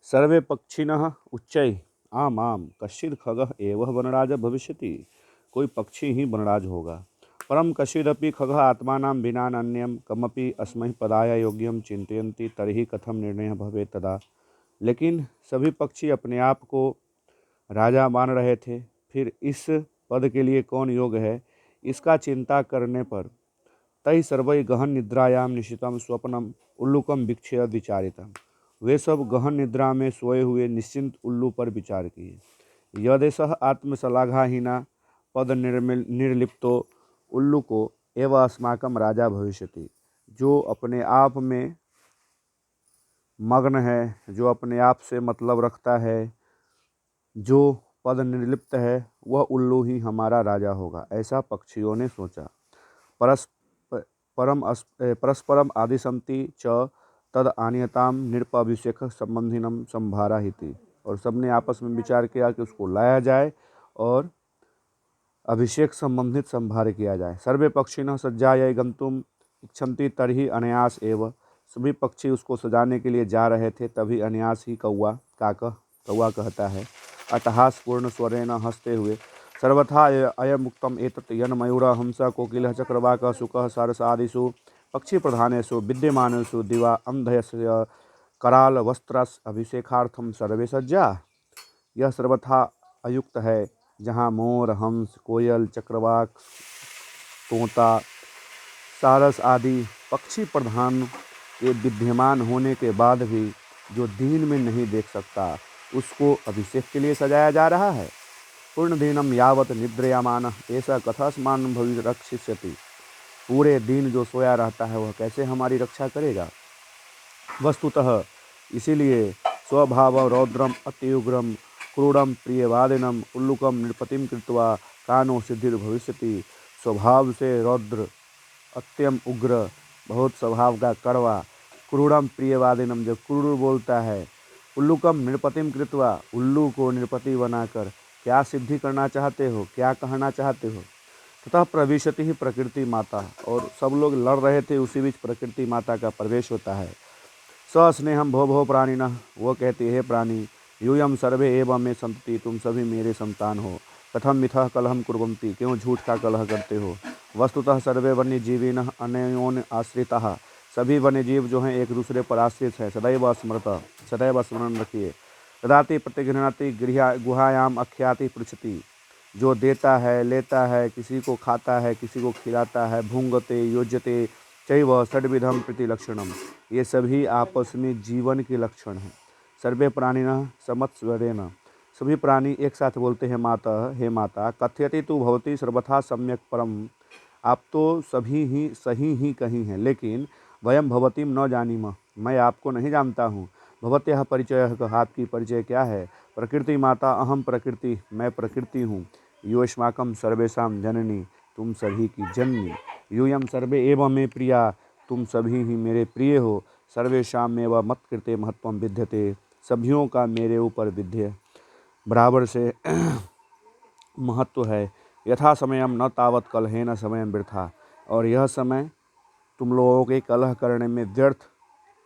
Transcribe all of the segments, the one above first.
सर्वे पक्षिणः उच्चैः आम आम कश्चित् खगः एव वनराज भविष्यति। कोई पक्षी ही वनराज होगा। परम कश्चिदपि खगः आत्मानं विना अन्यं कमपि अस्मै पदाय योग्यं चिन्तयन्ति तर्हि कथम निर्णयः भवेत् तदा। लेकिन सभी पक्षी अपने आप को राजा मान रहे थे। फिर इस पद के लिए कौन योग्य है, इसका चिंता करने पर तै सर्वै गहन निद्रायां निशितम स्वप्नम उल्लुकम वीक्ष्य विचारितम। वे सब गहन निद्रा में सोए हुए निश्चिंत उल्लू पर विचार किए। यदेशः आत्मशलाघाहीना पद निर्लिप्तो उल्लुको एव अस्माकं राजा भविष्यति। जो अपने आप में मग्न है, जो अपने आप से मतलब रखता है, जो पद निर्लिप्त है, वह उल्लू ही हमारा राजा होगा, ऐसा पक्षियों ने सोचा। परस्परम आदिशन्ति च तद आनीयताम नृपाभिषेक संबंधिनम संभाराहिति। और सबने आपस में विचार किया कि उसको लाया जाए और अभिषेक संबंधित संभार किया जाए। सर्वे पक्षिणः सज्जायै गंतुम इच्छन्ति तर्हि अनायास एव। सभी पक्षी उसको सजाने के लिए जा रहे थे, तभी अनायास ही कौवा कहता है अट्टहास पूर्ण स्वरेण हंसते हुए, सर्वथा अयमुक्तम एतत् यन मयूर हंस कोकिलः चक्रवाकः शुकः सारसादिषु पक्षी प्रधानेषु विद्यमानेषु दिवा अंधयस्य कराल वस्त्रस् अभिषेकार्थम सर्वे सज्जा। यह सर्वथा अयुक्त है, जहाँ मोर, हंस, कोयल, चक्रवाक, तोता, सारस आदि पक्षी प्रधान के विद्यमान होने के बाद भी जो दिन में नहीं देख सकता, उसको अभिषेक के लिए सजाया जा रहा है। पूर्ण दिनम यावत निद्रयामान ऐसा कथास्मान भवि रक्षिष्यति। पूरे दिन जो सोया रहता है वह कैसे हमारी रक्षा करेगा। वस्तुतः इसीलिए स्वभाव रौद्रम अत्युग्रम क्रूरम प्रियवादिनम उल्लुकम नृपतिम कृत्वा कानो सिद्धिर भविष्यति। स्वभाव से रौद्र, अत्यम उग्र, बहुत स्वभाव का कड़वा, क्रूरम प्रियवादिनम जो क्रूर बोलता है, उल्लुकम नृपतिम कृत्वा उल्लू को नृपति बनाकर क्या सिद्धि करना चाहते हो, क्या कहना चाहते हो। तथा प्रविशति ही प्रकृति माता, और सब लोग लड़ रहे थे, उसी बीच प्रकृति माता का प्रवेश होता है। सस्नेहम भो भो प्राणिनः, वो कहती है प्राणी, यूयम सर्वे एवं में संतति, तुम सभी मेरे संतान हो। कथम मिथः कलहम कुर्वन्ति, क्यों झूठ का कलह करते हो। वस्तुतः सर्वे वन्यजीविनः अनयोन आश्रिताः, सभी वन्यजीव जो हैं एक दूसरे पर आश्रित है। सदैव स्मृत, सदैव स्मरण रखिए। ददाति प्रतिगृह्णाति गुहायाम अख्याति पृच्छति, जो देता है, लेता है, किसी को खाता है, किसी को खिलाता है। भुंगते योज्यते चैव षड्विधम प्रतिलक्षणम, ये सभी आपस में जीवन के लक्षण हैं। सर्वे प्राणिनः समत्स्वरेण, सभी प्राणी एक साथ बोलते हैं माता, हे माता। कथयति तु भवती सर्वथा सम्यक परम, आप तो सभी ही सही ही कही हैं, लेकिन वयम भवतीम न जानीमः, मैं आपको नहीं जानता हूँ। भवत्यः परिचयः कः, आपकी परिचय क्या है। प्रकृति माता अहम प्रकृति, मैं प्रकृति हूँ। योऽस्माकं सर्वेषां जननी, तुम सभी की जननी। यूयं सर्वे एव मे प्रिया, तुम सभी ही मेरे प्रिय हो। सर्वेषां एव मत्कृते महत्वं विद्यते, सभियों का मेरे ऊपर विद्य बराबर से महत्व है। यथा समयम न तावत कलहेन समयम वृथा, और यह समय तुम लोगों के कलह करने में व्यर्थ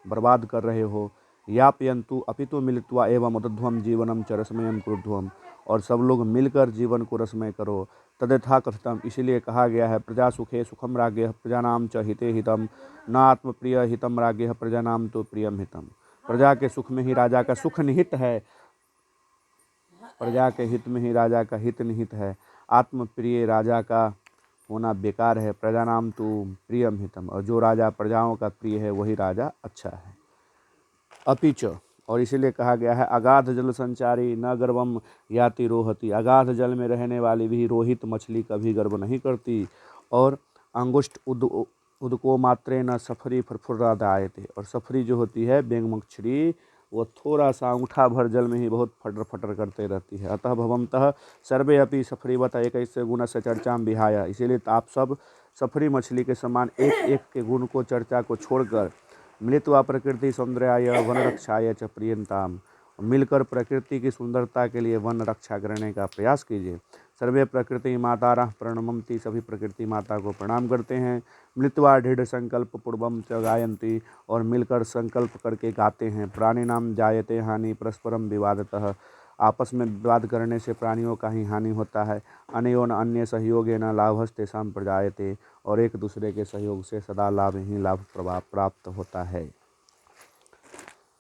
बर्बाद कर रहे हो। यापयन्तु अपितु मिलित्वा एवं उदध्वम जीवनम च रसमयम क्रुध्वम, और सब लोग मिलकर जीवन को रसमय करो। तद्यथा कथितम, इसीलिए कहा गया है, प्रजा सुखे सुखम राज्ञः प्रजानाम च हिते हितम, न आत्मप्रिय हितम राज्ञः प्रजानाम तो प्रियम हितम। प्रजा के सुख में ही राजा का सुख निहित है, प्रजा के हित में ही राजा का हित निहित है। आत्मप्रिय राजा का होना बेकार है। प्रजानाम तो प्रियम हितम, और जो राजा प्रजाओं का प्रिय है वही राजा अच्छा है। अपिच, और इसीलिए कहा गया है, अगाध जल संचारी न गर्वम याति रोहति, अगाध जल में रहने वाली भी रोहित मछली कभी गर्व नहीं करती। और अंगुष्ठ उदको मात्रे न सफरी फुरफुरादायते, और सफरी जो होती है बेंग मछली, वो थोड़ा सा अंगूठा भर जल में ही बहुत फटर फटर करते रहती है। अतः भवन्तः सर्वे अपि सफरीवत एकैस्य गुणस्य चर्चां विहाय, इसीलिए आप सब सफरी मछली के समान एक एक के गुण को, चर्चा को छोड़कर मिलित्वा प्रकृति सौंदर्याय वनरक्षाय च प्रियंताम, मिलकर प्रकृति की सुंदरता के लिए वन रक्षा करने का प्रयास कीजिए। सर्वे प्रकृति मातारः प्रणमन्ति, सभी प्रकृति माता को प्रणाम करते हैं। मृत्वा दृढ़ संकल्प पूर्वम च गायन्ति, और मिलकर संकल्प करके गाते हैं। प्राणिनाम जायते हानि परस्परम विवादतः, आपस में विवाद करने से प्राणियों का ही हानि होता है। अनयोन अन्य सहयोगेन लाभस्तेषां प्रजायते, और एक दूसरे के सहयोग से सदा लाभ ही लाभ प्राप्त होता है।